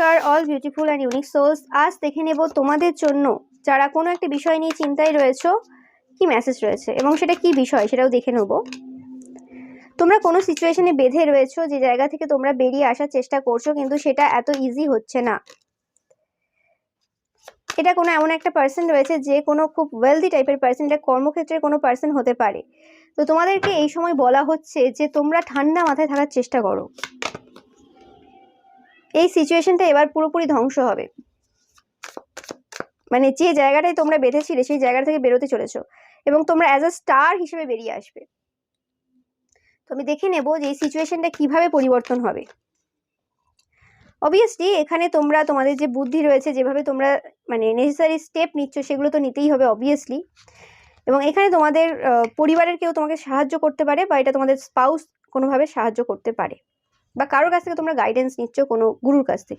নমস্কার all beautiful and unique souls. আজ দেখে নেব তোমাদের জন্য যারা কোনো একটা বিষয় নিয়ে চিন্তায় রয়েছো কি মেসেজ রয়েছে এবং সেটা কি বিষয় সেটাও দেখে নেব। তোমরা কোনো সিচুয়েশনে বেঁধে রয়েছো, যে জায়গা থেকে তোমরা বেরিয়ে আসার চেষ্টা করছো কিন্তু সেটা এত ইজি হচ্ছে না। এটা কোনো এমন একটা পার্সন রয়েছে যে কোনো খুব ওয়েলদি টাইপের পার্সন, এটা কর্মক্ষেত্রে কোনো পার্সন হতে পারে। তো তোমাদেরকে এই সময় বলা হচ্ছে যে তোমরা ঠান্ডা মাথায় থাকার চেষ্টা করো। এই সিচুয়েশনটা এবার পুরোপুরি ধ্বংস হবে, মানে যে জায়গাটায় তোমরা বেঁধেছিলে সেই জায়গা থেকে বেরোতে চলেছো এবং তোমরা অ্যাজ আ স্টার হিসেবে বেরিয়ে আসবে। তো আমি দেখে নেব যে এই সিচুয়েশনটা কিভাবে পরিবর্তন হবে। অবভিয়াসলি এখানে তোমরা তোমাদের যে বুদ্ধি রয়েছে, যেভাবে তোমরা মানে নেসেসারি স্টেপ নিচ্ছ সেগুলো তো নিতেই হবে অবভিয়াসলি। এবং এখানে তোমাদের পরিবারের কেউ তোমাকে সাহায্য করতে পারে, বা এটা তোমাদের স্পাউস কোনোভাবে সাহায্য করতে পারে, বা কারোর কাছ থেকে তোমরা গাইডেন্স নিচ্ছ কোনো গুরুর কাছ থেকে।